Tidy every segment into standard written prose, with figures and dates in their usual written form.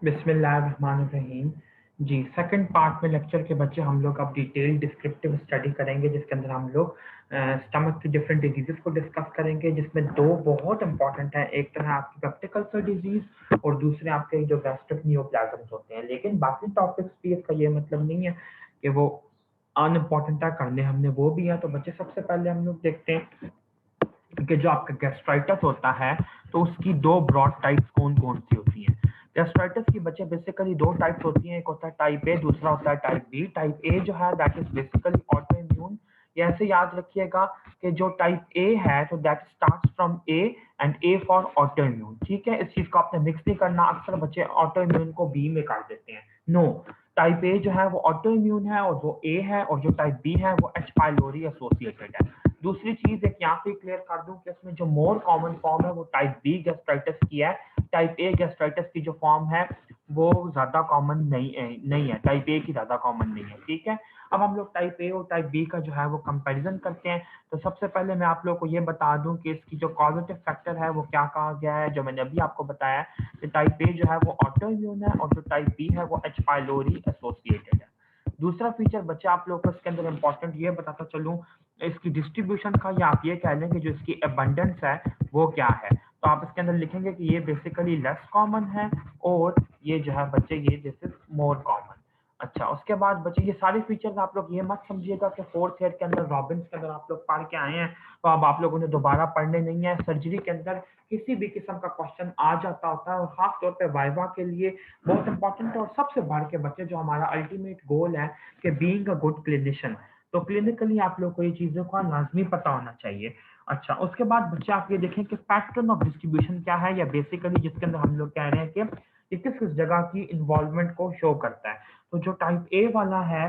बिस्मिल्लाहिर्रहमानिर्रहीम। जी, second part में lecture के बच्चे हम लोग अब डिटेल डिस्क्रिप्टिव स्टडी करेंगे, जिसके अंदर हम लोग स्टमक की डिफरेंट डिजीज़ेज़ को डिस्कस करेंगे, जिसमें 2 बहुत इंपॉर्टेंट हैं। एक तो है आपकी पेप्टिक अल्सर डिजीज़ और दूसरे आपके जो गैस्ट्रिक नियोप्लाज़म्स होते हैं। लेकिन बाकी टॉपिक्स भी, इसका ये मतलब नहीं है कि वो अनइम्पॉर्टेंट है, करने हमने वो भी है। तो बच्चे सबसे पहले हम लोग देखते हैं कि जो आपका गैस्ट्राइटिस होता है, तो उसकी 2 ब्रॉड टाइप्स कौन-कौन सी होती हैं। गैस्ट्राइटिस की बच्चे बेसिकली 2 टाइप्स होती हैं, एक होता है टाइप ए, दूसरा होता है टाइप बी। टाइप ए जो है that is basically auto immune. ये ऐसे याद रखिएगा कि जो टाइप ए है तो that starts from A and A for auto immune, ठीक है? इस चीज़ को आपने मिक्स नहीं करना, अक्सर बच्चे ऑटो इम्यून को बी में कर देते हैं। नो, टाइप ए जो है वो ऑटो इम्यून है और वो ए है, और जो टाइप बी है वो एच पाइलोरी एसोसिएटेड है। दूसरी चीज एक यहाँ पे क्लियर कर दूं कि इसमें जो मोर कॉमन फॉर्म है वो टाइप बी गैस्ट्राइटिस की है। टाइप ए गैस्ट्राइटिस की जो फॉर्म है वो ज्यादा कॉमन नहीं है, टाइप ए की ज्यादा कॉमन नहीं है, ठीक है? अब हम लोग टाइप ए और टाइप बी का जो है वो कंपैरिजन करते हैं। तो सबसे पहले मैं आप लोग को ये बता दूं कि इसकी जो कॉजेटिव फैक्टर है वो क्या कहा गया है, जो मैंने अभी आपको बताया कि टाइप ए जो है वो ऑटो इम्यून है और जो टाइप बी है वो एच पाइलोरी एसोसिएटेड है। दूसरा फीचर बच्चे आप लोग को इसके अंदर इंपॉर्टेंट ये बताता चलूं इसकी डिस्ट्रीब्यूशन का, या आप ये कह लें कि जो इसकी एबंडेंस है वो क्या है। तो आप इसके अंदर लिखेंगे कि ये बेसिकली लेस कॉमन है और ये जो है बच्चे ये दिस इज मोर कॉमन। अच्छा, उसके बाद बच्चे ये सारे फीचर्स आप लोग ये मत समझिएगा कि फोर्थ ईयर के अंदर रॉबिन्स के अंदर आप लोग पढ़ के आए हैं तो अब आप लोगों ने दोबारा पढ़ने नहीं है। सर्जरी के अंदर किसी भी किस्म का क्वेश्चन आ जाता होता है और खास तौर पे वाइवा के लिए बहुत इंपॉर्टेंट है। और सबसे बढ़ के बच्चे जो हमारा अल्टीमेट गोल है कि बीइंग अ गुड क्लिनिशियन, तो क्लिनिकली आप लोग को ये चीज़ों का लाजमी पता होना चाहिए। अच्छा, उसके बाद बच्चे आप ये देखें कि पैटर्न ऑफ डिस्ट्रीब्यूशन क्या है, या बेसिकली जिसके अंदर हम लोग कह रहे हैं कि ये किस किस जगह की इन्वॉल्वमेंट को शो करता है। तो जो टाइप ए वाला है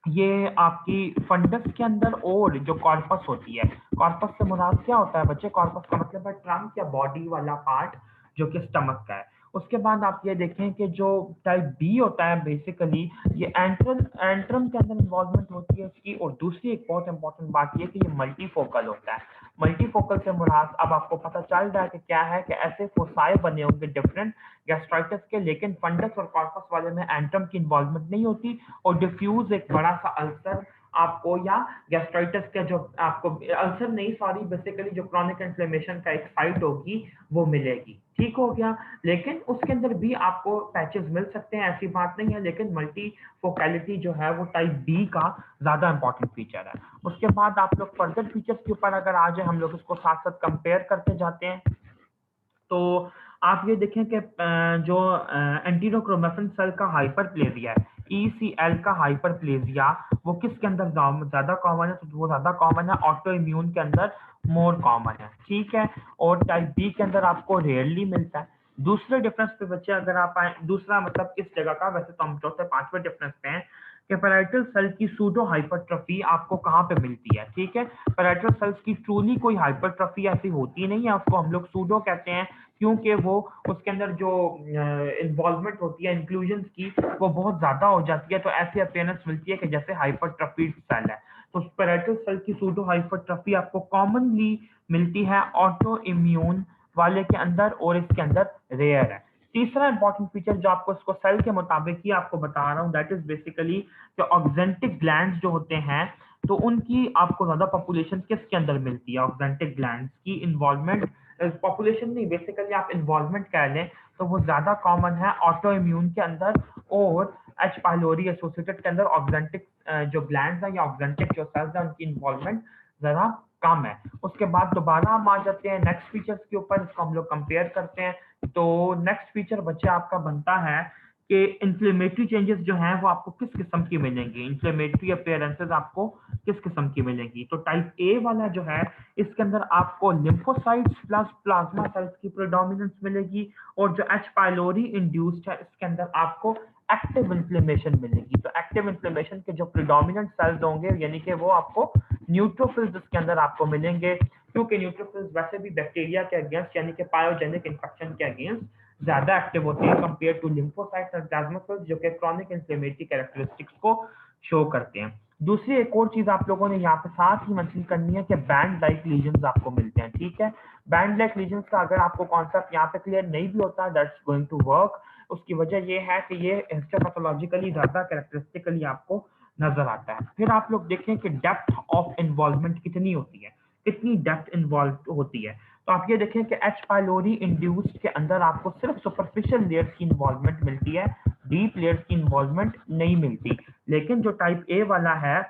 ये आपकी फंडस के अंदर और जो कॉर्पस होती है, कॉर्पस से मुराद क्या होता है बच्चे? कॉर्पस का मतलब है ट्रंक या बॉडी वाला पार्ट जो कि स्टमक का है। उसके बाद आप ये देखें कि जो टाइप बी होता है बेसिकली ये एंट्रम एंट्रम के अंदर इन्वॉल्वमेंट होती है इसकी। और दूसरी एक बहुत इंपॉर्टेंट बात ये कि ये मल्टीफोकल होता है। मल्टीफोकल से मुराद अब आपको पता चल रहा है कि क्या है, कि ऐसे फोसाई बने होंगे डिफरेंट गैस्ट्राइटिस के, लेकिन फंडस और कॉर्पस वाले में एंट्रम की इन्वॉल्वमेंट नहीं होती और डिफ्यूज एक बड़ा सा अल्सर आपको, या गैस्ट्राइटिस का जो आपको अल्सर नहीं, सॉरी, बेसिकली जो क्रॉनिक इन्फ्लेमेशन का एक साइट होगी वो मिलेगी। ठीक हो गया? लेकिन उसके अंदर भी आपको पैचेस मिल सकते हैं, ऐसी बात नहीं है, लेकिन मल्टी फोकैलिटी जो है वो टाइप बी का ज्यादा इंपॉर्टेंट फीचर है। उसके बाद आप लोग फर्दर फीचर्स के ऊपर अगर आ जाए, हम लोग इसको साथ साथ कंपेयर करते जाते हैं। तो आप ये देखें कि जो एंटीरोक्रोमेफिन सेल का हाइपरप्लेजिया है, ईसीएल का हाइपरप्लेजिया, वो किसके अंदर ज्यादा कॉमन है? तो वो ज्यादा कॉमन है ऑटो इम्यून के अंदर, मोर कॉमन है, ठीक है? और टाइप बी के अंदर आपको रेयरली मिलता है। दूसरे डिफरेंस पे बच्चे अगर आप आए, दूसरा मतलब इस जगह का, वैसे तो हम चौथे पांचवें डिफरेंस पे हैं कि पैराइटल सेल की सूडो हाइपरट्रफी आपको कहाँ पे मिलती है, ठीक है? पैराइटल सेल्स की ट्रूली कोई हाइपरट्रफी ऐसी होती नहीं है, उसको हम लोग सूडो कहते हैं क्योंकि वो उसके अंदर जो इन्वॉल्वमेंट होती है इंक्लूजन की वो बहुत ज्यादा हो जाती है, तो ऐसी अपीयरेंस मिलती है कि जैसे हाइपरट्रफी सेल है। तो पैराइटल सेल की सूडो हाइपरट्रफी आपको कॉमनली मिलती है ऑटो इम्यून वाले के अंदर, और इसके अंदर रेयर है। तीसरा इंपॉर्टेंट फीचर जो आपको इसको सेल के मुताबिक ही आपको बता रहा हूँ, दैट इज बेसिकली जो ऑक्जेंटिक ग्लैंड्स जो होते हैं, तो उनकी आपको ज्यादा पॉपुलेशन किसके अंदर मिलती है? ऑक्जेंटिक ग्लैंड्स की इन्वॉल्वमेंट, पॉपुलेशन नहीं, बेसिकली आप इन्वॉल्वमेंट कह लें, तो वो ज्यादा कॉमन है ऑटो इम्यून के अंदर और एच पाइलोरी एसोसिएटेड के अंदर। ऑक्जेंटिक जो ग्लैंड्स हैं या ऑक्जेंटिक जो सेल्स हैं उनकी इन्वॉल्वमेंट जरा कम है। उसके बाद दोबारा हम आ जाते हैं नेक्स्ट फीचर्स के ऊपर, इसको हम लोग कंपेयर करते हैं। तो नेक्स्ट फीचर बच्चे आपका बनता है कि इन्फ्लेमेटरी चेंजेस जो हैं वो आपको किस किस्म की मिलेंगी, इन्फ्लेमेटरी अपीयरेंसेस आपको किस किस्म की मिलेंगी। तो टाइप ए वाला जो है इसके अंदर आपको लिम्फोसाइट्स प्लस प्लाज्मा सेल्स की प्रोडोमिनेंस मिलेगी, और जो एच पाइलोरी इंड्यूस्ड है इसके अंदर आपको एक्टिव इन्फ्लेमेशन मिलेगी। तो एक्टिव इन्फ्लेमेशन के जो प्रिडोमिनेंट सेल्स होंगे यानी कि वो आपको न्यूट्रोफिल्स इसके अंदर आपको मिलेंगे, क्योंकि न्यूट्रोफिल्स वैसे भी बैक्टीरिया के अगेंस्ट यानी कि पायोजेनिक इन्फेक्शन के अगेंस्ट ज्यादा एक्टिव होते हैं कंपेयर टू लिम्फोसाइट्स और प्लाज्मासाइट्स जो कि क्रॉनिक इन्फ्लेमेटरी कैरेक्टरिस्टिक्स को शो करते हैं। दूसरी एक और चीज आप लोगों ने यहाँ पे साथ ही मेंशन करनी है कि बैंड लाइक लीजन्स आपको मिलते हैं, ठीक है? बैंड लाइक लीजन्स का अगर आपको कॉन्सेप्ट यहाँ पे क्लियर नहीं भी होता, दैट्स गोइंग टू वर्क, उसकी वजह ये है कि ये हिस्टोपैथोलॉजिकली ज़्यादा कैरेक्टरिस्टिकली आपको नजर आता है। फिर आप लोग देखें कि डेप्थ ऑफ इन्वॉल्वमेंट कितनी होती है, कितनी डेप्थ इन्वॉल्व होती है। तो आप ये देखें कि एच पाइलोरी इंड्यूस्ड के अंदर आपको सिर्फ सुपरफिशियल लेयर्स की इन्वॉल्वमेंट मिलती है, डीप लेयर्स की इन्वॉल्वमेंट नहीं मिलती। लेकिन जो टाइप ए वाला है,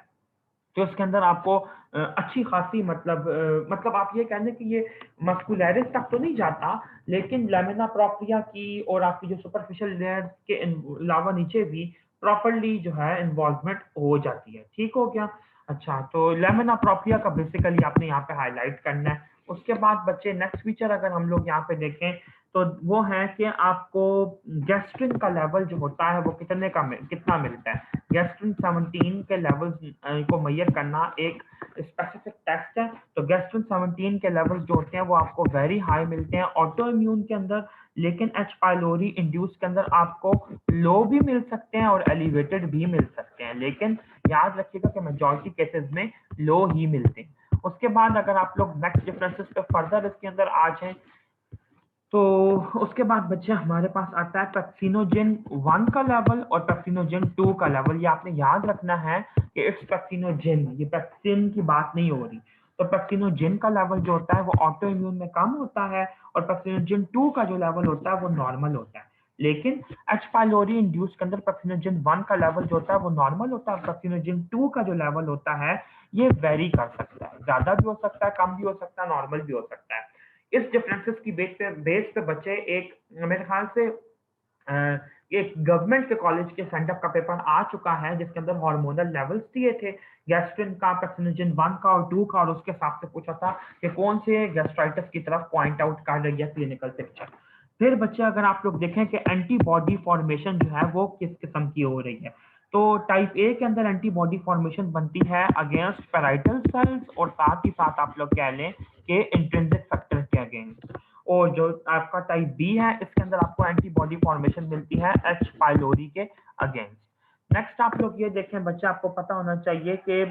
तो इसके अंदर आपको अच्छी खासी मतलब आप ये कह लें कि ये मस्कुलैरिस तक तो नहीं जाता, लेकिन लैमिना प्रोप्रिया की और आपकी जो सुपरफिशियल लेयर्स के अलावा नीचे भी प्रॉपर्ली जो है इन्वॉल्वमेंट हो जाती है। ठीक हो गया? अच्छा, तो लैमिना प्रोप्रिया का बेसिकली आपने यहाँ पे हाईलाइट करना है। उसके बाद बच्चे नेक्स्ट फीचर अगर हम लोग यहाँ पे देखें, तो वो है कि आपको गैस्ट्रिन का लेवल जो होता है वो कितना मिलता है। गैस्ट्रिन 17 के लेवल्स को मेजर करना एक स्पेसिफिक टेस्ट है। तो गैस्ट्रिन 17 के लेवल्स जो होते हैं वो आपको वेरी हाई मिलते हैं ऑटो इम्यून के अंदर, लेकिन एच पाइलोरी इंड्यूस के अंदर आपको लो भी मिल सकते हैं और एलिवेटेड भी मिल सकते हैं, लेकिन याद रखिएगा कि मेजॉरिटी केसेस में लो ही मिलते हैं। उसके बाद अगर आप लोग नेक्स्ट डिफरेंसेस पे फर्दर इसके अंदर आ जाएं, तो उसके बाद बच्चे हमारे पास आता है पेप्सिनोजेन 1 का लेवल और पेप्सिनोजेन 2 का लेवल। ये आपने याद रखना है कि इट्स पेप्सिनोजेन, ये पेप्सिन की बात नहीं हो रही। तो पेप्सिनोजेन का लेवल जो होता है वो ऑटो इम्यून में कम होता है और पेप्सिनोजेन 2 का जो लेवल होता है वो नॉर्मल होता है। लेकिन एच पाइलोरी इंड्यूस के अंदर पेप्सिनोजेन 1 का लेवल जो होता है वो नॉर्मल होता है, पेप्सिनोजेन 2 का जो लेवल होता है ये वेरी कर सकता है, ज्यादा भी हो सकता है, कम भी हो सकता है, नॉर्मल भी हो सकता है। इस डिफरेंसेस की बेस पे बच्चे एक मेरे ख्याल से एक गवर्नमेंट के कॉलेज के सेंटअप का पेपर आ चुका है जिसके अंदर हार्मोनल लेवल्स दिए थे, गैस्ट्रिन का, पेप्सिनोजेन 1 का और 2 का, और उसके हिसाब से पूछा था कि कौन से गैस्ट्राइटिस की तरफ पॉइंट आउट कर रही है क्लिनिकल पिक्चर। फिर बच्चे अगर आप लोग देखें कि एंटीबॉडी फॉर्मेशन जो है वो किस किस्म की हो रही है, तो टाइप ए के अंदर एंटीबॉडी फॉर्मेशन बनती है अगेंस्ट पैराइटल सेल्स और साथ ही साथ आप लोग कह लें कि इंट्रिंसिक फैक्टर के अगेंस्ट। और जो आपका टाइप बी है इसके अंदर आपको एंटीबॉडी फॉर्मेशन मिलती है एच पाइलोरी के अगेंस्ट। नेक्स्ट आप लोग ये देखें बच्चे, आपको पता होना चाहिए कि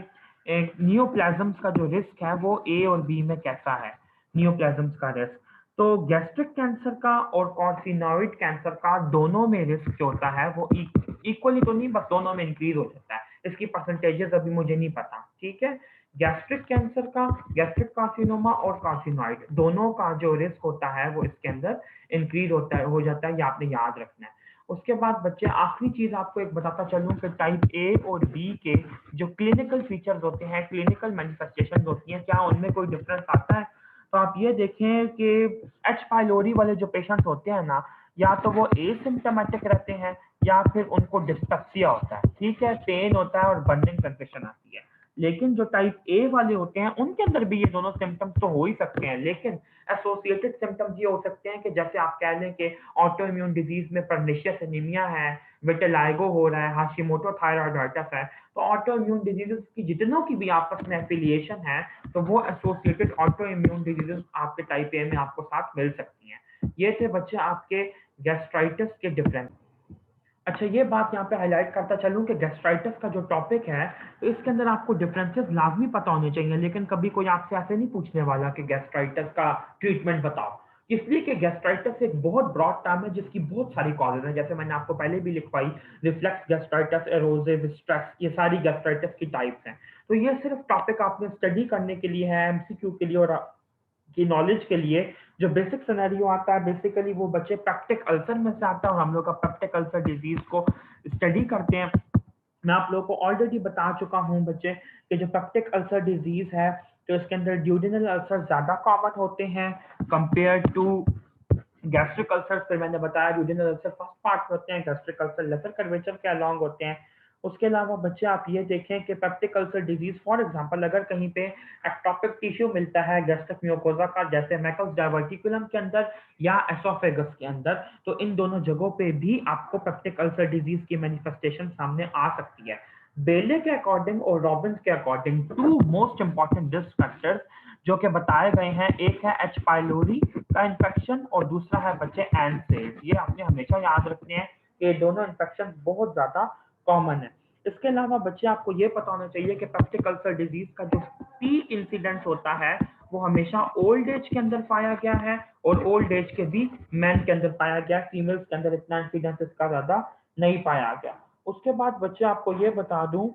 नियोप्लाज्म्स का जो रिस्क है वो ए और बी में कैसा है। नियोप्लाज्म्स का रिस्क तो गैस्ट्रिक कैंसर का और कार्सिनोइड कैंसर का दोनों में रिस्क जो होता है वो इक्वली तो नहीं, बस दोनों में इंक्रीज हो जाता है। इसकी परसेंटेजेस अभी मुझे नहीं पता, ठीक है। गैस्ट्रिक कैंसर का, गैस्ट्रिक कार्सिनोमा और कार्सिनोइड दोनों का जो रिस्क होता है वो इसके अंदर इंक्रीज होता है, हो जाता है, ये आपने याद रखना है। उसके बाद बच्चे आखिरी चीज आपको एक बताता चलूं कि टाइप ए और बी के जो क्लिनिकल फीचर्स होते हैं, क्लिनिकल मैनिफेस्टेशन होती हैं, क्या उनमें कोई डिफरेंस आता है। तो आप ये देखें कि एच पाइलोरी वाले जो पेशेंट होते हैं ना, या तो वो एसिम्टोमेटिक रहते हैं या फिर उनको डिस्पेप्सिया होता है, ठीक है, पेन होता है और बर्निंग सेंसेशन आती है। लेकिन जो टाइप ए वाले होते हैं उनके अंदर भी ये दोनों सिम्टम्स तो हो ही सकते हैं, लेकिन एसोसिएटेड सिम्टम्स ये हो सकते हैं कि जैसे आप कह लें कि ऑटो इम्यून डिजीज में पर्निशियस एनीमिया है, विटिलाइगो हो रहा है, हाशिमोटो थायराइडाइटिस है। तो ऑटो इम्यून डिजीजेस की जितनों की भी आपस में एफिलिएशन है, तो वो एसोसिएटेड ऑटो इम्यून डिजीजेस आपके टाइप ए में आपको साथ मिल सकती हैं। ये थे बच्चे आपके गैस्ट्राइटिस के डिफरेंस। अच्छा, ये बात यहाँ पे हाईलाइट करता चलूँ कि गैस्ट्राइटिस का जो टॉपिक है, तो इसके अंदर आपको डिफरेंसेस लाजमी पता होने चाहिए, लेकिन कभी कोई आपसे ऐसे नहीं पूछने वाला कि गैस्ट्राइटिस का ट्रीटमेंट बताओ। इसलिए कि गैस्ट्राइटिस एक बहुत ब्रॉड टर्म है जिसकी बहुत सारी कॉजेज हैं, जैसे मैंने आपको पहले भी लिखवाई, रिफ्लेक्स गैस्ट्राइटिस, एरोसिव स्ट्रेस, ये सारी गैस्ट्राइटिस की टाइप्स हैं। तो ये सिर्फ टॉपिक आपने स्टडी करने के लिए है, एमसीक्यू के लिए और की नॉलेज के लिए। जो बेसिक सिनेरियो आता है बेसिकली वो बच्चे पेप्टिक अल्सर में से आता है और हम लोग का पेप्टिक अल्सर डिजीज को स्टडी करते हैं। मैं आप लोगों को ऑलरेडी बता चुका हूं बच्चे कि जो पेप्टिक अल्सर डिजीज है, तो इसके अंदर ड्यूडेनल अल्सर ज्यादा कॉमन होते हैं कंपेयर टू गैस्ट्रिक अल्सर। फिर मैंने बताया ड्यूडेनल अल्सर फर्स्ट पार्ट में होते हैं, गैस्ट्रिक अल्सर लेसर कर्वेचर के अलॉन्ग होते हैं। उसके अलावा बच्चे आप ये देखें कि peptic ulcer disease for example अगर कहीं पे एक्टोपिक टिश्यू मिलता है गैस्ट्रिक म्यूकोसा का, जैसे मैकल्स डायवर्टिकुलम के अंदर या एसोफेगस के अंदर, तो इन दोनों जगहों पे भी आपको पेप्टिक अल्सर डिजीज की मैनिफेस्टेशन सामने आ सकती है। बेले के अकॉर्डिंग और रॉबिन्स के according to most important risk factors जो कि बताए गए हैं, एक है एच पाइलोरी का इन्फेक्शन और दूसरा है बच्चे एनसेड। ये आपने हमेशा याद रखने हैं कि दोनों इन्फेक्शन बहुत ज्यादा कॉमन है। इसके अलावा बच्चे आपको ये पता होना चाहिए कि पेप्टिक अल्सर डिजीज का जो पीक इंसिडेंस होता है वो हमेशा ओल्ड एज के अंदर पाया गया है, और ओल्ड एज के भी मैन के अंदर पाया गया, फीमेल्स के अंदर इतना इंसिडेंस इसका ज़्यादा नहीं पाया गया। उसके बाद बच्चे आपको ये बता दूं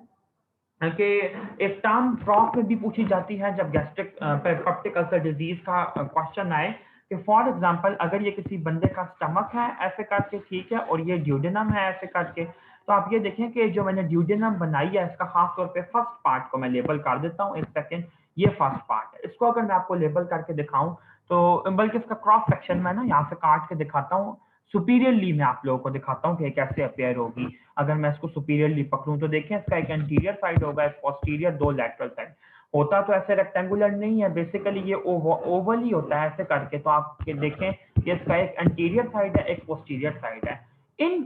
कि एक टर्म प्रॉफ में भी पूछी जाती है जब गैस्ट्रिक पेप्टिक अल्सर डिजीज का क्वेश्चन आए, कि फॉर एग्जांपल अगर ये किसी बंदे का स्टमक है ऐसे करके, ठीक है, और ये ड्यूडेनम है ऐसे करके, तो आप ये देखें कि जो मैंने ड्यूडेनम बनाई है इसका खास तौर पे फर्स्ट पार्ट को मैं लेबल कर देता हूँ, एक सेकेंड, ये फर्स्ट पार्ट है, इसको अगर मैं आपको लेबल करके दिखाऊं, तो बल्कि इसका क्रॉस सेक्शन मैं ना यहाँ से काट के दिखाता हूँ, सुपीरियरली मैं आप लोगों को दिखाता हूँ कि कैसे अपेयर होगी। अगर मैं इसको सुपीरियरली पकड़ूं तो देखें इसका एक एंटीरियर साइड होगा, एक पोस्टीरियर, दो लैटरल साइड होता, तो ऐसे रेक्टेंगुलर नहीं है, बेसिकली ये ओवल ही होता है ऐसे करके। तो आप देखें कि इसका एक एंटीरियर साइड है, एक पोस्टीरियर साइड है। इन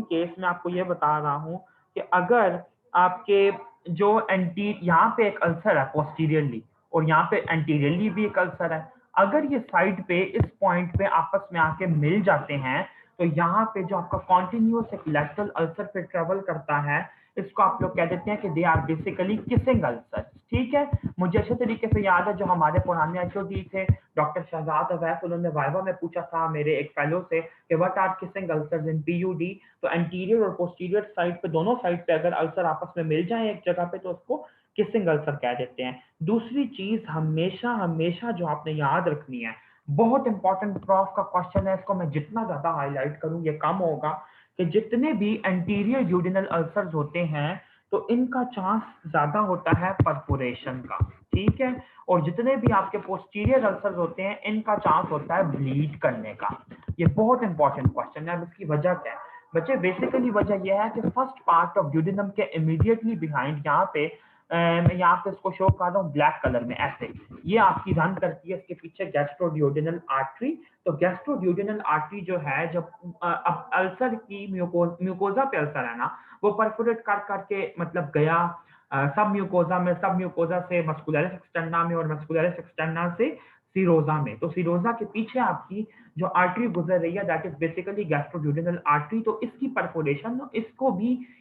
केस मैं आपको ये बता रहा हूँ कि अगर आपके जो यहाँ पे एक अल्सर है पोस्टीरियरली, और यहाँ पे एंटीरियरली भी एक अल्सर है, अगर ये साइड पे इस पॉइंट पे आपस में आके मिल जाते हैं, तो यहाँ पे जो आपका कॉन्टिन्यूस एक लैटरल अल्सर पे ट्रेवल करता है, इसको आप लोग कह देते हैं कि they are basically kissing ulcer. ठीक है, मुझे अच्छे तरीके से याद है जो हमारे पुराने एचओडी थे डॉक्टर शहजाद अवैस, उन्होंने वाइवा में पूछा था मेरे एक फेलो से कि what are kissing ulcers in PUD. तो एंटीरियर और पोस्टीरियर साइड पे, दोनों साइड पे अगर अल्सर आपस में मिल जाए एक जगह पे, तो उसको किसिंग अल्सर कह देते हैं। दूसरी चीज हमेशा हमेशा जो आपने याद रखनी है, बहुत इंपॉर्टेंट प्रॉफ का क्वेश्चन है, इसको मैं जितना ज्यादा हाईलाइट करूं ये कम होगा, कि जितने भी एंटीरियर ड्यूडेनल अल्सर्स होते हैं तो इनका चांस ज्यादा होता है परफोरेशन का, ठीक है, और जितने भी आपके पोस्टीरियर अल्सर्स होते हैं इनका चांस होता है ब्लीड करने का। ये बहुत इंपॉर्टेंट क्वेश्चन है। अब इसकी वजह क्या है बच्चे? बेसिकली वजह यह है कि फर्स्ट पार्ट ऑफ ड्यूडेनम के इमीडिएटली बिहाइंड, यहाँ पे मैं यहाँ पे इसको शो कर रहा हूँ ब्लैक कलर में ऐसे, ये आपकी रन करती है इसके पीछे गैस्ट्रोड्यूडेनल आर्टरी। तो गैस्ट्रोड्यूडेनल आर्टरी जो है, जब अब अल्सर की म्यूकोजा पे अल्सर है ना, वो परफोरेट कर करके मतलब गया सब म्यूकोजा में, सब म्यूकोजा से मस्कुलरिस एक्सटर्ना में, और मस्कुलरिस एक्सटर्ना से सीरोजा में। तो सीरोजा के पीछे आपकी जो आर्टरी गुजर रही है दैट इज बेसिकली गैस्ट्रोड्यूडेनल आर्टरी। तो इसकी परफोरेशन,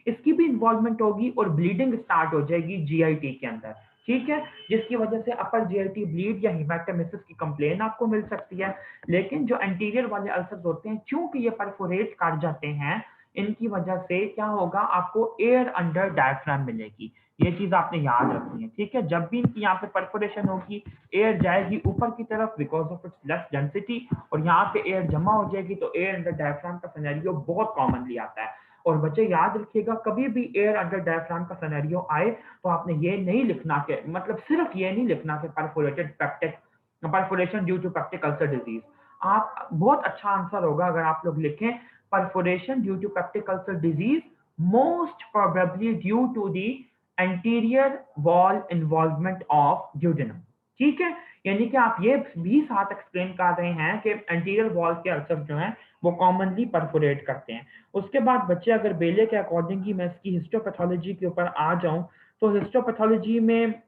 इसकी भी इन्वॉल्वमेंट होगी और ब्लीडिंग स्टार्ट हो जाएगी जीआईटी के अंदर, ठीक है, जिसकी वजह से अपर जीआईटी ब्लीड या हिमेटेमेसिस की कंप्लेन आपको मिल सकती है। लेकिन जो एंटीरियर वाले अल्सर्स होते हैं, चूंकि ये परफोरेट कर जाते हैं, इनकी वजह से क्या होगा, आपको एयर अंडर डायफ्राम मिलेगी। ये चीज आपने याद रखनी है, ठीक है। जब भी इनकी यहाँ पे परफोरेशन होगी, एयर जाएगी ऊपर की तरफ because of its less density, और यहाँ पे एयर जमा हो जाएगी, तो एयर अंडर डायफ्राम का सिनेरियो बहुत कॉमनली आता है। और बच्चे याद रखिएगा, कभी भी एयर अंडर डायफ्राम का सिनेरियो आए तो आपने ये नहीं लिखना कि, मतलब सिर्फ ये नहीं लिखना कि perforation due to peptic ulcer disease. आप बहुत अच्छा आंसर होगा अगर आप लोग लिखें perforation due to peptic ulcer disease, most probably due to the anterior wall involvement of duodenum, ठीक है। यानी कि आप ये भी साथ एक्सप्लेन कर रहे हैं कि एंटीरियर वॉल के अल्सर जो हैं वो कॉमनली परफोरेट करते हैं। उसके बाद बच्चे अगर बेले के अकॉर्डिंग ही मैं इसकी हिस्टोपैथोलॉजी के ऊपर आ जाऊं, तो हिस्टोपैथोलॉजी में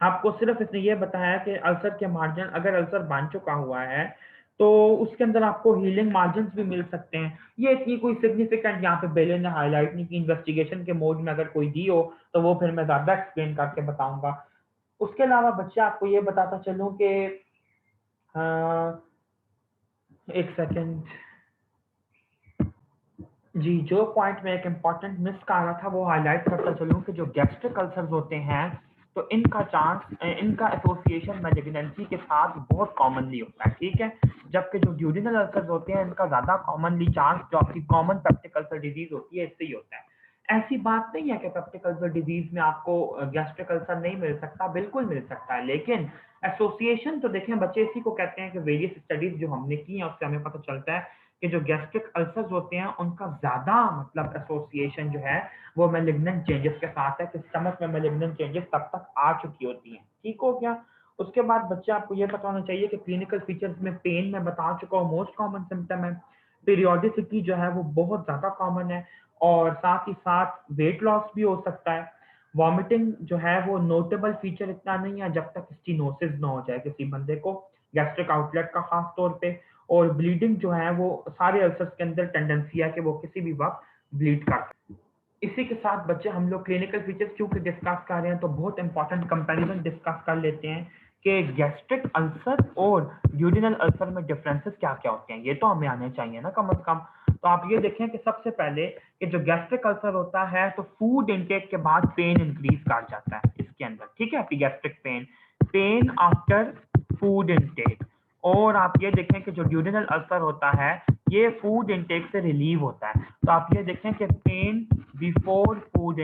आपको सिर्फ इसने ये बताया कि अल्सर के मार्जिन, अगर अल्सर बन चुका हुआ है तो उसके अंदर आपको हीलिंग मार्जिन भी मिल सकते हैं। ये इतनी कोई सिग्निफिकेंट यहाँ पे बेले ने हाईलाइट नहीं की, इन्वेस्टिगेशन के मोड में अगर कोई दी हो तो वो फिर मैं ज्यादा एक्सप्लेन करके बताऊंगा। उसके अलावा बच्चे आपको ये बताता चलूं कि एक सेकेंड जी, जो पॉइंट में एक इम्पॉर्टेंट मिस कर रहा था वो हाईलाइट करता चलूं कि जो गैस्ट्रिक अल्सर्स होते हैं तो इनका चांस, इनका एसोसिएशन मैलिग्नेंसी के साथ बहुत कॉमनली होता है, ठीक है। जबकि जो ड्यूडेनल अल्सर्स होते हैं इनका ज्यादा कॉमनली चांस जो आपकी कॉमन पेप्टिक अल्सर डिजीज होती है इससे ही होता है। ऐसी बात नहीं है कि पेप्टिक अल्सर डिजीज में आपको गैस्ट्रिक अल्सर नहीं मिल सकता, बिल्कुल मिल सकता है, लेकिन एसोसिएशन तो देखें बच्चे, इसी को कहते हैं कि वेरियस स्टडीज जो हमने की हैं उससे हमें पता चलता है कि जो गैस्ट्रिक अल्सर्स होते हैं उनका ज्यादा मतलब एसोसिएशन जो है वो मैलिग्नेंट चेंजेस के साथ है, कि स्टमक में मैलिग्नेंट चेंजेस तब तक आ चुकी होती हैं, ठीक हो गया। उसके बाद बच्चे आपको ये पता होना चाहिए कि क्लिनिकल फीचर्स में पेन मैं बता चुका हूँ मोस्ट कॉमन सिम्टम है, पीरियोडिसिटी जो है वो बहुत ज्यादा कॉमन है, और साथ ही साथ वेट लॉस भी हो सकता है। वॉमिटिंग जो है वो नोटेबल फीचर इतना नहीं है जब तक स्टीनोसिस ना हो जाए किसी बंदे को, गैस्ट्रिक आउटलेट का खास तौर पे। और ब्लीडिंग जो है वो सारे अल्सर्स के अंदर टेंडेंसी है कि वो किसी भी वक्त ब्लीड कर सकते हैं। इसी के साथ बच्चे हम लोग क्लिनिकल फीचर्स क्योंकि डिस्कस कर रहे हैं तो बहुत इंपॉर्टेंट कंपैरिजन डिस्कस कर लेते हैं कि गैस्ट्रिक अल्सर और ड्यूडेनल अल्सर में डिफरेंसेस क्या क्या होते हैं, ये तो हमें आने चाहिए ना कम से कम। तो आप ये देखें कि सबसे पहले कि जो गैस्ट्रिक अल्सर होता है तो फूड इनटेक के बाद पेन इंक्रीज कर जाता है इसके अंदर, ठीक है, gastric pain, pain after food intake. और आप ये देखें कि जो ड्यूडेनल अल्सर होता है ये फूड इनटेक से रिलीव होता है। तो आप ये देखें कि पेन बिफोर फूड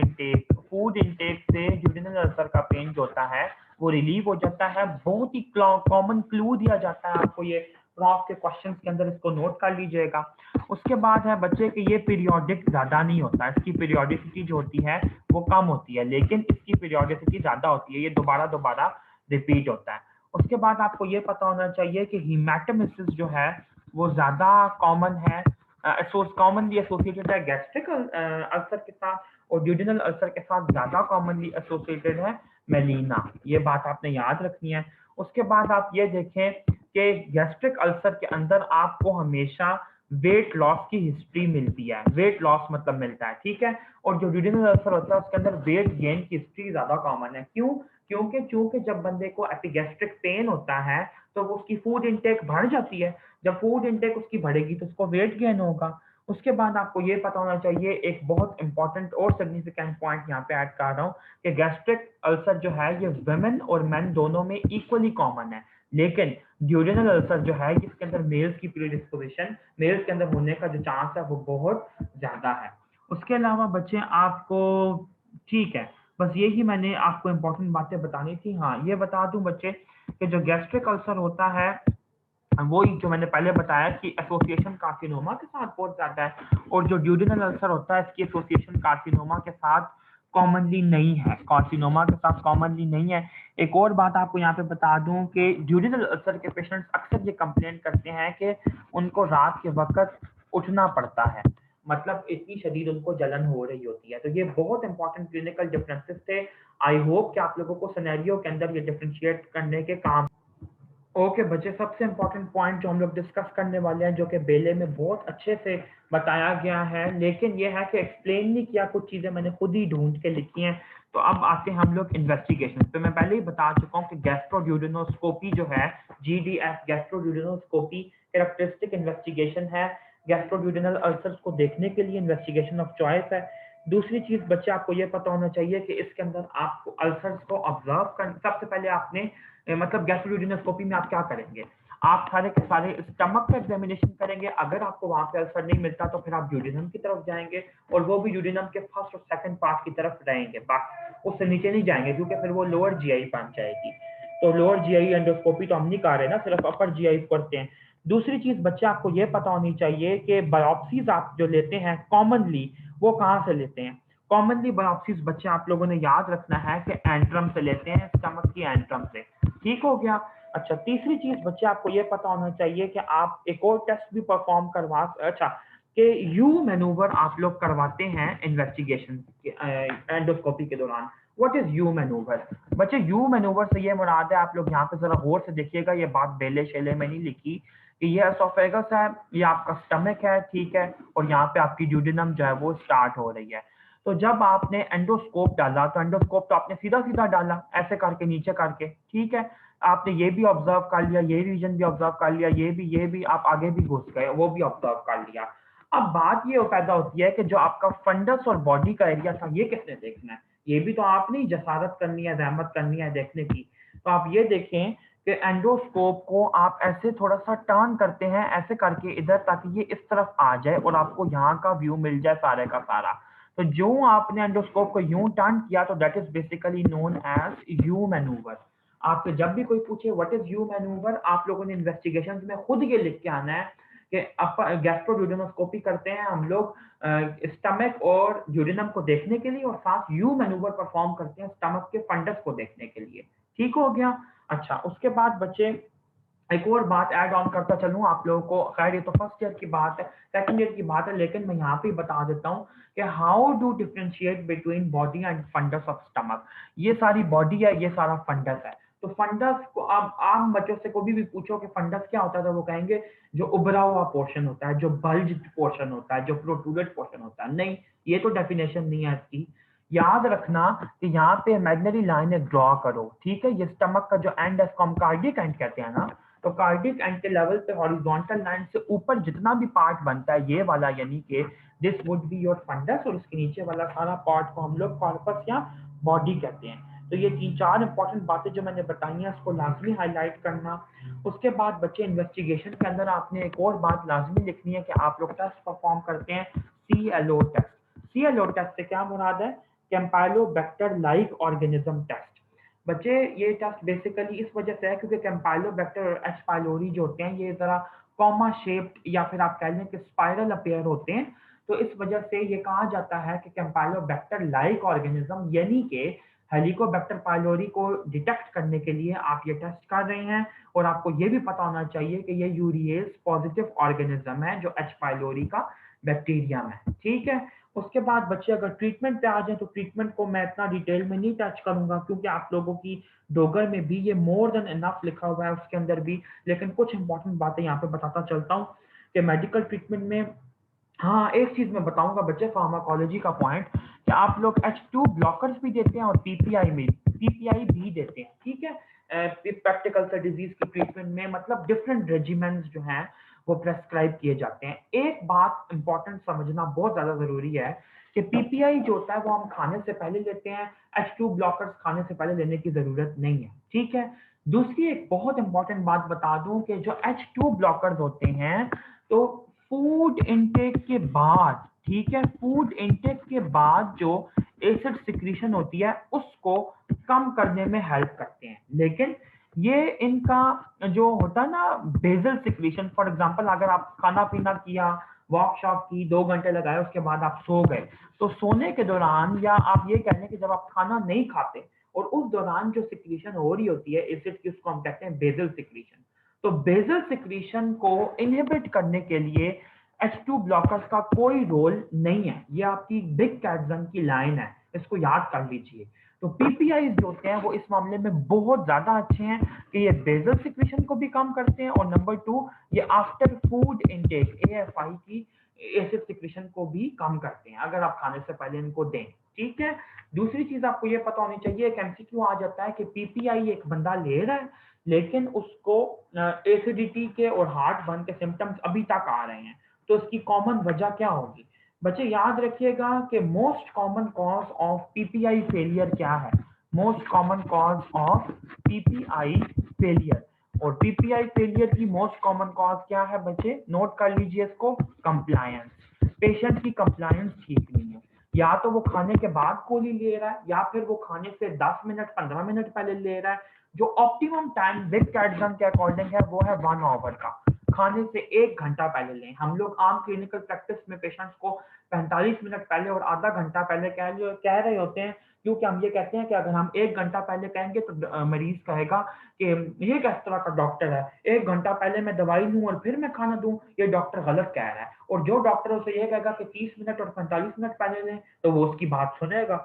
इनटेक से ड्यूडेनल अल्सर का पेन जो होता है वो रिलीव हो जाता है। बहुत ही कॉमन क्लू दिया जाता है आपको, ये प्रॉफ के क्वेश्चंस के अंदर इसको नोट कर लीजिएगा। उसके बाद है बच्चे कि ये पीरियोडिक ज्यादा नहीं होता, इसकी पीरियोडिसिटी जो होती है वो कम होती है, लेकिन इसकी पीरियोडिसिटी ज्यादा होती है, ये दोबारा दोबारा रिपीट होता है। उसके बाद आपको ये पता होना चाहिए कि हीमेटोमेसिस जो है वो ज्यादा कॉमन है, कॉमनली एसोसिएटेड है गैस्ट्रिक अल्सर के साथ, और ड्यूडेनल अल्सर के साथ ज्यादा कॉमनली एसोसिएटेड है मेलिना। ये बात आपने याद रखनी है। उसके बाद आप ये देखें कि गैस्ट्रिक अल्सर के अंदर आपको हमेशा वेट लॉस की हिस्ट्री मिलती है, वेट लॉस मतलब मिलता है, ठीक है। और जो ड्यूडेनल अल्सर होता है उसके अंदर वेट गेन की हिस्ट्री ज्यादा कॉमन है। क्यों? क्योंकि चूंकि जब बंदे को एपिगैस्ट्रिक पेन होता है तो वो उसकी फूड इनटेक बढ़ जाती है, जब फूड इनटेक उसकी बढ़ेगी तो उसको वेट गेन होगा। उसके बाद आपको ये पता होना चाहिए, एक बहुत इंपॉर्टेंट और सिग्निफिकेंट पॉइंट यहाँ पे ऐड कर रहा हूँ कि गैस्ट्रिक अल्सर जो है ये वुमेन और मेन दोनों में इक्वली कॉमन है, लेकिन ड्यूडेनल अल्सर जो है इसके अंदर मेल्स की प्रीडिस्पोजिशन, मेल्स के अंदर होने का जो चांस है वो बहुत ज्यादा है। उसके अलावा बच्चे आपको, ठीक है, बस यही मैंने आपको इंपॉर्टेंट बातें बतानी थी। हाँ, ये बता दूं बच्चे कि जो गैस्ट्रिक अल्सर होता है वो जो मैंने पहले बताया कि एसोसिएशन कार्सिनोमा के साथ बहुत ज्यादा है, और जो ड्यूडेनल अल्सर होता है इसकी एसोसिएशन कार्सिनोमा के साथ कॉमनली नहीं है, कार्सिनोमा के साथ कॉमनली नहीं है। एक और बात आपको यहाँ पे बता दूं कि ड्यूडेनल अल्सर के पेशेंट्स अक्सर ये कंप्लेन करते हैं कि उनको रात के वक्त उठना पड़ता है, मतलब इतनी शदीद उनको जलन हो रही होती है। तो ये बहुत इंपॉर्टेंट क्लिनिकल डिफरेंसेस थे। आई होप कि आप लोगों को सिनेरियो के अंदर ये डिफरेंशिएट करने के काम। ओके बच्चे, सबसे इम्पोर्टेंट पॉइंट जो हम लोग डिस्कस करने वाले हैं, जो कि बेले में बहुत अच्छे से बताया गया है, लेकिन ये है कि एक्सप्लेन नहीं किया, कुछ चीज़ें मैंने खुद ही ढूंढ के लिखी हैं। तो अब आते हैं हम लोग इन्वेस्टिगेशन पे। मैं पहले ही बता चुका हूँ कि गैस्ट्रोड्यूडेनोस्कोपी जो है, GDS गैस्ट्रोड्यूडेनोस्कोपी कैरेक्टरिस्टिक इन्वेस्टिगेशन है, गैस्ट्रोड्यूडेनल अल्सर्स को देखने के लिए इन्वेस्टिगेशन ऑफ चॉइस है। दूसरी चीज बच्चे आपको ये पता होना चाहिए कि इसके अंदर आपको अल्सर्स को ऑब्जर्व कर, सबसे पहले आपने मतलब गैस्ट्रोड्यूडेनोस्कोपी में आप क्या करेंगे, आप सारे के सारे स्टमक का एग्जामिनेशन करेंगे। अगर आपको वहां पे अल्सर नहीं मिलता तो फिर आप ड्यूडेनम की तरफ जाएंगे, और वो भी ड्यूडेनम के फर्स्ट और सेकंड पार्ट की तरफ रहेंगे, बस उससे नीचे नहीं जाएंगे, क्योंकि फिर वो लोअर जीआई बन जाएगी। तो लोअर जीआई एंडोस्कोपी तो हम नहीं कर रहे ना, सिर्फ अपर जीआई करते हैं। दूसरी चीज बच्चे आपको ये पता होनी चाहिए कि बायोप्सीज आप जो लेते हैं कॉमनली वो कहाँ से लेते हैं। कॉमनली बायोप्सीज बच्चे आप लोगों ने याद रखना है कि एंट्रम से लेते हैं, स्टमक की एंट्रम से, ठीक हो गया। अच्छा, तीसरी चीज बच्चे आपको ये पता होना चाहिए कि आप एक और टेस्ट भी परफॉर्म करवा, अच्छा, कि यू मैनूवर आप लोग करवाते हैं इन्वेस्टिगेशन एंडोस्कोपी के दौरान। What is you manoeuvre? बच्चे यू मैनूवर से ये मुराद है, आप लोग यहाँ पे जरा गौर से देखिएगा, ये बात बेले शेले में नहीं लिखी, कि ये एसोफेगस है, ये आपका स्टमक है, ठीक है, और यहाँ पे आपकी ड्यूडेनम जो है वो स्टार्ट हो रही है। तो जब आपने एंडोस्कोप डाला, तो एंडोस्कोप तो आपने सीधा सीधा डाला, ऐसे करके नीचे करके, ठीक है, आपने ये भी ऑब्जर्व कर लिया, ये रीजन भी ऑब्जर्व कर लिया, ये भी आप आगे भी घुस गए, वो भी ऑब्जर्व कर लिया। अब बात ये पैदा होती है कि जो आपका फंडस और बॉडी का एरिया था ये किसने देखना है? ये भी तो आपने ही जसारत करनी है, जहमत करनी है देखने की। तो आप ये देखें कि एंडोस्कोप को आप ऐसे थोड़ा सा टर्न करते हैं, ऐसे करके इधर, ताकि ये इस तरफ आ जाए और आपको यहाँ का व्यू मिल जाए सारे का सारा। तो जो आपने एंडोस्कोप को यूं टर्न किया तो that is basically known as U manoeuvre. आपसे जब भी कोई पूछे व्हाट इज यू मैनूवर, आप लोगों ने इन्वेस्टिगेशन में खुद ये लिख के आना है कि गैस्ट्रोड्यूडेनोस्कोपी करते हैं हम लोग स्टमक और ड्यूडेनम को देखने के लिए, और साथ यू मैनूवर परफॉर्म करते हैं स्टमक के फंडस को देखने के लिए, ठीक हो गया। अच्छा, उसके बाद बच्चे एक और बात ऐड ऑन करता चलूं आप लोगों को, खैर ये तो फर्स्ट ईयर की बात है, सेकंड ईयर की बात है, लेकिन मैं यहाँ पे बता देता हूँ कि how do differentiate between body and fundus of stomach. ये सारी बॉडी है, ये सारा फंडस है। तो फंडस को आप आम बच्चों से कभी भी पूछो कि फंडस क्या होता है, तो वो कहेंगे जो उभरा हुआ पोर्शन होता है, जो बल्ज पोर्शन होता है, जो प्रोट्रूडेड पोर्शन होता है। नहीं, ये तो डेफिनेशन नहीं है इसकी। याद रखना कि यहाँ पे इमेजिनरी लाइन ड्रॉ करो, ठीक है। ये स्टमक का जो एंड है इसको हम कार्डिक एंड कहते हैं ना, तो कार्डिक एंड के लेवल पे हॉरिजॉन्टल लाइन से ऊपर जितना भी पार्ट बनता है ये वाला, यानी कि this would be your fundus, और उसके नीचे वाला सारा पार्ट को हम लोग कॉर्पस या बॉडी कहते हैं। तो ये 3-4 इंपॉर्टेंट बातें जो मैंने बताई हैं इसको लाजमी हाईलाइट करना। उसके बाद बच्चे इन्वेस्टिगेशन के अंदर आपने एक और बात लाजमी लिखनी है कि आप लोग टेस्ट परफॉर्म करते हैं, CLO टेस्ट। CLO टेस्ट से क्या मुराद है? कैम्पाइलोबैक्टर लाइक ऑर्गेनिज्म टेस्ट। बच्चे ये टेस्ट बेसिकली इस वजह से है क्योंकि कैम्पाइलोबैक्टर और एच पाइलोरी जो होते हैं ये जरा कॉमा शेप्ड या फिर आप कह लें कि स्पाइरल अपेयर होते हैं। तो इस वजह से ये कहा जाता है कि कैम्पाइलोबैक्टर लाइक ऑर्गेनिज्म यानी कि हेलिकोबैक्टर पाइलोरी को डिटेक्ट करने के लिए आप ये टेस्ट कर रहे हैं। और आपको ये भी पता होना चाहिए कि ये यूरिएज पॉजिटिव ऑर्गेनिज्म है जो एच पाइलोरी का बैक्टीरियम है, ठीक है। उसके बाद बच्चे अगर ट्रीटमेंट पे आ जाए तो ट्रीटमेंट को मैं इतना डिटेल में नहीं टच करूंगा क्योंकि आप लोगों की डोगर में भी ये मोर देन इनफ लिखा हुआ है उसके अंदर भी, लेकिन कुछ इंपॉर्टेंट बातें यहाँ पे बताता चलता हूँ कि मेडिकल ट्रीटमेंट में, हाँ एक चीज मैं बताऊंगा बच्चे, फार्माकोलॉजी का पॉइंट, कि आप लोग H2 ब्लॉकर्स भी देते हैं और पीपीआई भी देते हैं, ठीक है। पेप्टिक अल्सर डिजीज की ट्रीटमेंट में मतलब डिफरेंट रेजिमेंट्स जो हैं वो प्रेस्क्राइब किए जाते हैं। एक बात इंपॉर्टेंट समझना बहुत ज्यादा जरूरी है कि पीपीआई जो होता है वो हम खाने से पहले लेते हैं, H2 ब्लॉकर्स खाने से पहले लेने की जरूरत नहीं है, ठीक है। दूसरी एक बहुत इंपॉर्टेंट बात बता दूं कि जो H2 ब्लॉकर्स होते हैं तो फूड इनटेक के बाद, ठीक है, फूड इनटेक के बाद जो एसिड सिक्रीशन होती है उसको कम करने में हेल्प करते हैं। लेकिन ये इनका जो होता है ना बेजल सिक्रीशन, फॉर एग्जांपल अगर आप खाना पीना किया, वर्कशॉप की, 2 घंटे लगाए, उसके बाद आप सो गए, तो सोने के दौरान या आप ये कह लें कि जब आप खाना नहीं खाते और उस दौरान जो सिक्रीशन हो रही होती है एसिड की उसको हम कहते हैं बेजल सिक्रीशन। तो बेजल सिक्रीशन को इनहिबिट करने के लिए H2 ब्लॉकर्स का कोई रोल नहीं है। ये आपकी बिग कैटजन की लाइन है, इसको याद कर लीजिए। तो पीपीआई जो होते हैं वो इस मामले में बहुत ज्यादा अच्छे हैं कि ये बेजल सिक्रीशन को भी कम करते हैं और नंबर 2 ये आफ्टर फूड इनटेक AFI की एसिड सिक्रीशन को भी कम करते हैं अगर आप खाने से पहले इनको दें, ठीक है। दूसरी चीज आपको ये पता होनी चाहिए, एक एमसीक्यू आ जाता है कि पीपीआई एक बंदा ले रहा है लेकिन उसको एसिडिटी के और हार्ट बर्न के सिम्टम्स अभी तक आ रहे हैं, तो इसकी कॉमन वजह क्या होगी? बच्चे याद रखिएगा कि most common cause of PPI failure क्या है? Most common cause of PPI failure, और पीपीआई फेलियर की मोस्ट कॉमन कॉज क्या है बच्चे? नोट कर लीजिए इसको, कंप्लायंस। पेशेंट की कंप्लायंस ठीक नहीं है, या तो वो खाने के बाद गोली ले रहा है या फिर वो खाने से 10 मिनट 15 मिनट पहले ले रहा है। जो ऑप्टिमम टाइम बिग कैटजन के अकॉर्डिंग है वो है 1 आवर का, खाने से 1 घंटा पहले लें। हम लोग आम क्लिनिकल प्रैक्टिस में पेशेंट्स को 45 मिनट पहले और आधा घंटा पहले कह रहे होते हैं, क्योंकि हम ये कहते हैं कि अगर हम 1 घंटा पहले कहेंगे तो मरीज कहेगा कि ये किस तरह का डॉक्टर है, 1 घंटा पहले मैं दवाई लूं और फिर मैं खाना दूं, ये डॉक्टर गलत कह रहा है। और जो डॉक्टर उसे ये कहेगा कि 30 मिनट और 45 मिनट पहले लें तो वो उसकी बात सुनेगा,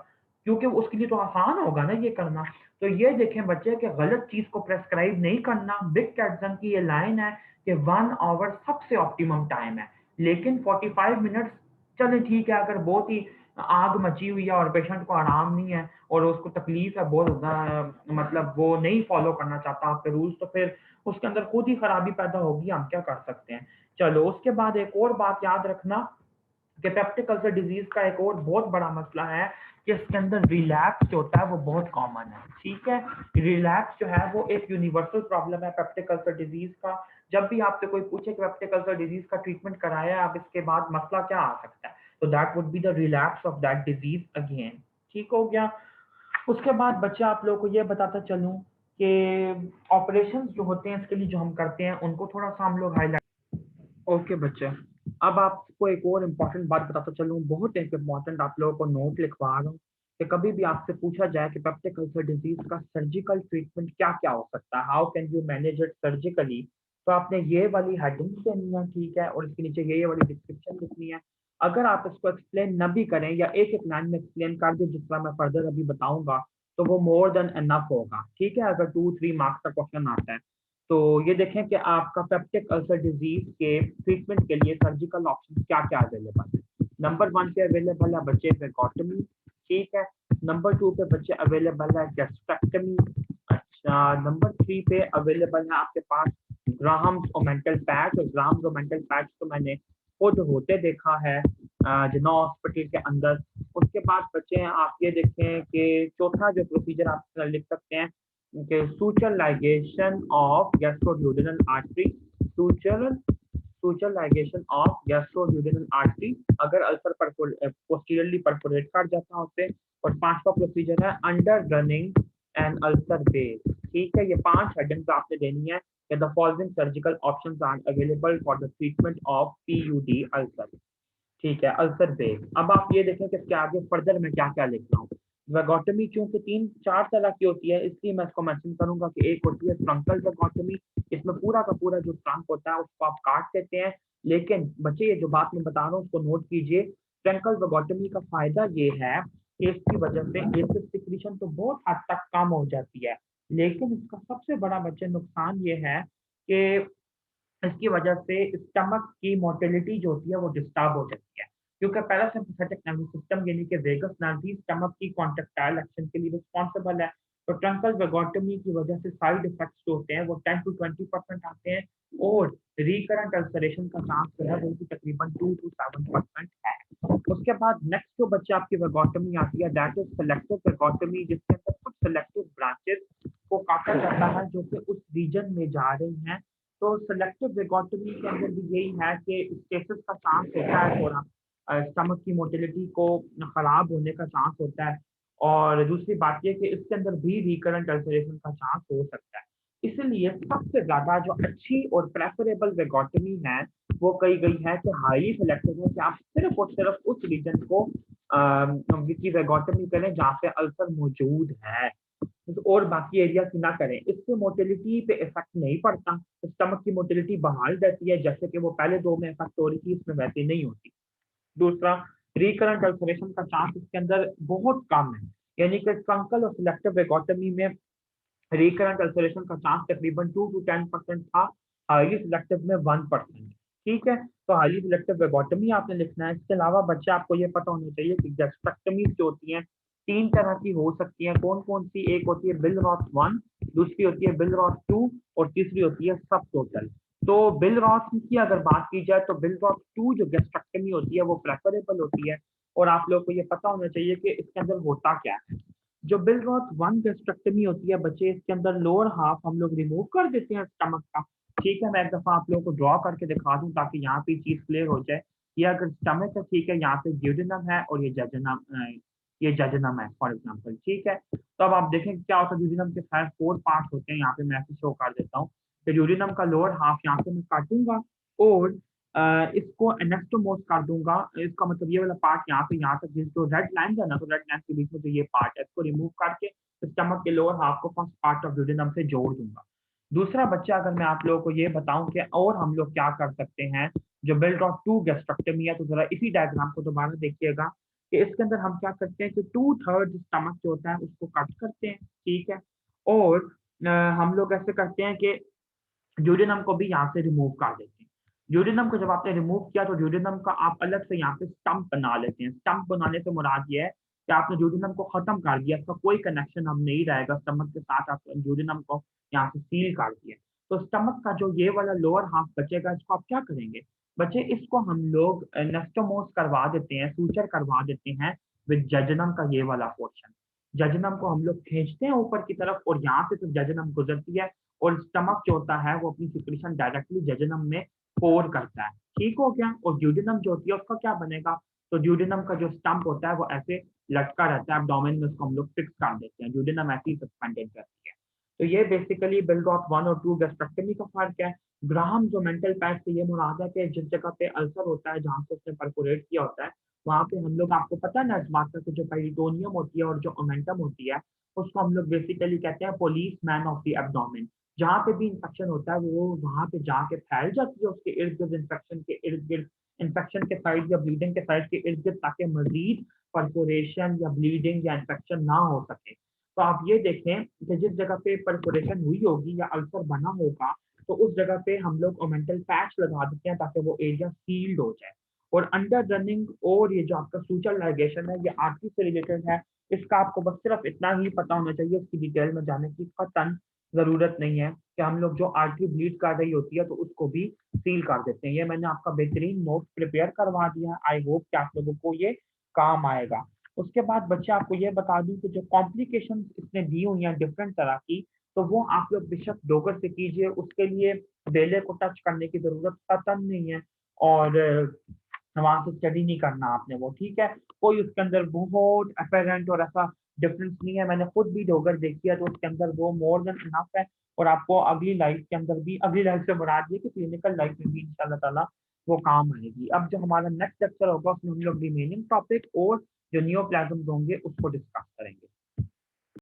क्योंकि उसके लिए तो आसान होगा ना ये करना। तो ये देखें बच्चे कि गलत चीज को प्रेस्क्राइब नहीं करना। बिग कैटजन की ये लाइन है कि 1 आवर सबसे ऑप्टिमम टाइम है, लेकिन 45 मिनट चले ठीक है अगर बहुत ही आग मची हुई है और पेशेंट को आराम नहीं है और उसको तकलीफ है बहुत ज्यादा, मतलब वो नहीं फॉलो करना चाहता आपके रूल्स, तो फिर उसके अंदर खुद ही खराबी पैदा होगी, हम क्या कर सकते हैं। चलो उसके बाद एक और बात याद रखना कि पेप्टिक अल्सर डिजीज का एक और बहुत बड़ा मसला है कि इसके अंदर रिलैप्स जो होता है वो बहुत कॉमन है, ठीक है। रिलैप्स जो है वो एक यूनिवर्सल प्रॉब्लम है पेप्टिक अल्सर डिजीज का। जब भी आपसे कोई पूछे कि पेप्टिक अल्सर डिजीज का ट्रीटमेंट कराया है, अब इसके बाद मसला क्या आ सकता है, तो that would be the relapse of that disease again, ठीक हो गया। उसके बाद बच्चे आप लोगों को ये बताता चलूं कि ऑपरेशंस जो होते हैं इसके लिए जो हम करते हैं उनको थोड़ा सा हम लोग हाईलाइट। ओके बच्चे, अब आपको एक और इम्पोर्टेंट बात बताता चलूँ, बहुत एक इम्पोर्टेंट, आप लोगों को नोट लिखवा रहा हूँ कि कभी भी आपसे पूछा जाए कि पेप्टिक अल्सर डिजीज का सर्जिकल ट्रीटमेंट क्या क्या हो सकता है, how can you manage it surgically, तो आपने ये वाली हेडिंग देनी है, ठीक है, और इसके नीचे ये वाली डिस्क्रिप्शन लिखनी है। अगर आप इसको एक्सप्लेन न भी करें या एक एक लाइन में एक्सप्लेन कर दें जिस तरह मैं फर्दर अभी बताऊंगा, तो वो मोर देन एनफ होगा, ठीक है, अगर 2-3 मार्क्स का क्वेश्चन आता है। तो ये देखें कि आपका पेप्टिक अल्सर डिजीज के ट्रीटमेंट के लिए सर्जिकल ऑप्शन क्या क्या अवेलेबल है। नंबर 1 पे अवेलेबल है बच्चे वेगोटमी, ठीक है। नंबर 2 पे बच्चे अवेलेबल है गैस्ट्रेक्टमी। अच्छा, नंबर 3 पे अवेलेबल है आपके पास ग्राहम्स ओमेंटल पैच। और ग्राहम्स ओमेंटल पैच तो मैंने खुद होते देखा है जिन्ना हॉस्पिटल के अंदर। उसके बाद बच्चे आप ये देखें कि चौथा जो प्रोसीजर आप लिख सकते हैं कि suture ligation of gastroduodenal artery। suture suture ligation of gastroduodenal artery अगर अल्सर पोस्टीरियरली परफोरेट कर जाता है उससे। और पांचवा प्रोसीजर है under running and ulcer base. ठीक है, ये 5 हेडिंग्स आपने देनी है कि the following surgical options are available for the treatment of PUD ulcer. ठीक है, अल्सर बेस। अब आप ये देखें कि इसके आगे फर्दर में क्या क्या लिख रहा हूँ। वेगोटमी चूंकि 3-4 तरह की होती है, इसलिए मैं इसको मेंशन करूंगा कि एक होती है ट्रंकल वेगोटमी। इसमें पूरा का पूरा जो ट्रंक होता है उसको आप काट देते हैं। लेकिन बच्चे ये जो बात मैं बता रहा हूँ उसको नोट कीजिए। ट्रंकल वेगोटमी का फायदा ये है कि इसकी वजह से एसिड सिक्रीशन तो बहुत हद तक कम हो जाती है। लेकिन इसका सबसे बड़ा बच्चे नुकसान ये है कि इसकी वजह से स्टमक की मोटिलिटी जो होती है वो डिस्टर्ब हो जाती है। क्योंकि पैरासिम्पथेटिक नर्वस सिस्टम यानी कि वेगस नर्व भी स्टमक की कॉन्ट्रैक्टाइल एक्शन के लिए रिस्पॉन्सिबल है। तो ट्रंकल वेगोटमी की वजह से साइड इफेक्ट्स जो होते हैं वो 10 to 20% आते हैं। और रिकरेंट अल्सरेशन का चांस जो है वो भी तकरीबन 2 to 7% है। उसके बाद नेक्स्ट जो बच्चे आपकी वेगोटमी आती है दैट इज सेलेक्टिव वेगोटमी, जिसके अंदर कुछ सेलेक्टिव ब्रांचेस को काटा जाता है जो कि उस रीजन में जा रही हैं। तो सेलेक्टिव वेगोटमी के अंदर भी यही है कि स्टेसिस का चांस होता है थोड़ा, स्टमक की मोटिलिटी को खराब होने का चांस होता है। और दूसरी बात ये कि इसके अंदर भी रिकरेंट अल्सरेशन का चांस हो सकता है। इसलिए सबसे ज्यादा जो अच्छी और प्रेफरेबल वेगोटमी है वो कही गई है कि हाईली सिलेक्टिव है कि आप सिर्फ और सिर्फ उस रीजन को की वेगोटमी करें जहाँ पे अल्सर मौजूद है। और बाकी एरिया की ना करें। इससे मोटिलिटी पे इफेक्ट नहीं पड़ता। स्टमक की मोटिलिटी बहाल रहती है जैसे कि वो पहले 2 में इफेक्ट हो रही थी, इसमें वैसे नहीं होती। दूसरा, रिकरेंट अल्सरेशन का चांस इसके अंदर बहुत कम है। यानी कि ट्रंकल और सिलेक्टिव वेगोटमी में रिकरेंट अल्सरेशन का चांस तकरीबन 2 to 10% था, हाईली सिलेक्टिव में 1%। ठीक है, तो हाईली सिलेक्टिव वेगोटमी आपने लिखना है। इसके अलावा बच्चे आपको ये पता होना चाहिए कि गैस्ट्रेक्टमी जो होती हैं 3 तरह की हो सकती हैं। कौन कौन सी? एक होती है बिलरॉथ 1, दूसरी होती है बिलरॉथ 2 और तीसरी होती है सब टोटल। तो बिलरॉथ की अगर बात की जाए तो बिलरॉथ 2 जो गैस्ट्रेक्टमी होती है वो प्रेफरेबल होती है। और आप लोगों को ये पता होना चाहिए कि इसके अंदर होता क्या है। जो बिलरॉथ 1 गैस्ट्रेक्टमी होती है बच्चे, इसके अंदर लोअर हाफ हम लोग रिमूव कर देते हैं स्टमक का। ठीक है, मैं एक दफा आप लोगों को ड्रॉ करके दिखा दूं ताकि यहाँ पे चीज क्लियर हो जाए। ये अगर स्टमक है, ठीक है, यहाँ पे ड्यूडेनम है और ये जजनम है फॉर एग्जाम्पल। ठीक है, तो अब आप देखें क्या होता है। ड्यूडेनम के साथ 4 पार्ट होते हैं, यहाँ पे मैं ऐसे शो कर देता हूँ। तो ड्यूडेनम का लोअर हाफ यहाँ पे मैं काटूंगा और इसको एनेस्टोमोस कर दूंगा। इसका मतलब ये वाला पार्ट यहाँ तक जो रेड लाइन है ना, तो रेड लाइन के बीच में जो ये पार्ट है इसको रिमूव करके स्टमक के लोअर हाफ को फर्स्ट पार्ट ऑफ ड्यूडेनम से जोड़ दूंगा। दूसरा बच्चा, अगर मैं आप लोगों को ये बताऊं कि और हम लोग क्या कर सकते हैं जो बिलरॉथ 2 गैस्ट्रेक्टमी है, तो जरा इसी डायग्राम को दोबारा देखिएगा कि इसके अंदर हम क्या करते हैं कि 2/3 स्टमक जो होता है उसको कट करते हैं। ठीक है, और हम लोग ऐसे करते हैं कि ड्यूडेनम को भी यहाँ से रिमूव कर देते हैं। ड्यूडेनम को जब आपने रिमूव किया तो ड्यूडेनम का आप अलग से यहाँ पे स्टम्प बना लेते हैं। स्टम्प बनाने से मुराद ये है कि आपने ड्यूडेनम को खत्म कर दिया, इसका कोई कनेक्शन अब नहीं रहेगा स्टमक के साथ। आप ड्यूडेनम को यहाँ से सील कर दिया, तो स्टमक का जो ये वाला लोअर हाफ बचेगा इसको आप क्या करेंगे बच्चे, इसको हम लोग नेस्टोमोस करवा देते हैं, सूचर करवा देते हैं विद जजनम का ये वाला पोर्शन। जजनम को हम लोग खींचते हैं ऊपर की तरफ और यहाँ से तो जजनम गुजरती है और स्टमक जो होता है वो अपनी सिक्रीशन डायरेक्टली जजनम में पोर करता है। ठीक हो गया। और ड्यूडेनम जो होती है उसका क्या बनेगा, तो ड्यूडेनम का जो स्टम्प होता है वो ऐसे लटका रहता है एब्डोमेन में, उसको हम लोग फिक्स कर देते हैं। ड्यूडेनम ऐसे ही सस्पेंडेड रहती है। तो ये बेसिकली बिलरॉथ 1 और 2 गैस्ट्रेक्टमी का फर्क है। ग्राहम जो मेंटल पैच से ये मुराद है कि जिस जगह पे अल्सर होता है, जहाँ से उसने परफोरेट किया होता है, वहाँ पे हम लोग, आपको पता है ना इस बात का कि जो पेरिटोनियम होती है और जो ओमेंटम होती है उसको हम लोग बेसिकली कहते हैं police man of the abdomen. जहाँ पे भी इंफेक्शन होता है वो वहाँ पे जाके फैल जाती है उसके इर्द गिर्द, इन्फेक्शन के इर्द गिर्द, इन्फेक्शन के साइड या ब्लीडिंग के साइड के इर्द गिर्द, ताकि मजीद परफोरेशन या ब्लीडिंग या इन्फेक्शन ना हो सके। तो आप ये देखें कि जिस जगह पे परफोरेशन हुई होगी या अल्सर बना होगा तो उस जगह पे हम लोग ओमेंटल पैच लगा देते हैं ताकि वो एरिया सील्ड हो जाए। और अंडर रनिंग और ये जो आपका सूचर लाइगेशन है ये आर्टरी से रिलेटेड है। इसका आपको बस सिर्फ इतना ही पता होना चाहिए, इसकी डिटेल में जाने की कतई जरूरत नहीं है कि हम लोग जो आर्टरी ब्लीड कर रही होती है तो उसको भी सील कर देते हैं। ये मैंने आपका बेहतरीन नोट प्रिपेयर करवा दिया है, आई होप कि आप लोगों को ये काम आएगा। उसके बाद बच्चे आपको ये बता दूं कि जो कॉम्प्लिकेशन इसने दी हुई हैं डिफरेंट तरह की, तो वो आप लोग बेशक डॉगर से कीजिए, उसके लिए बेले को टच करने की जरूरत कतई नहीं है, और वहां से स्टडी नहीं करना आपने वो, ठीक है। कोई उसके अंदर बहुत अपेरेंट और ऐसा डिफरेंस नहीं है, मैंने खुद भी डॉगर देखी है, तो उसके अंदर वो मोर देन इनफ है। और आपको अगली लाइफ के अंदर भी, अगली लाइफ से मुराद ये कि क्लिनिकल लाइफ में भी इंशाल्लाह ताला वो काम आएगी। अब जो हमारा नेक्स्ट लेक्चर होगा उसमें हम लोग रिमेनिंग टॉपिक और जो नियोप्लाज्म होंगे उसको डिस्कस करेंगे।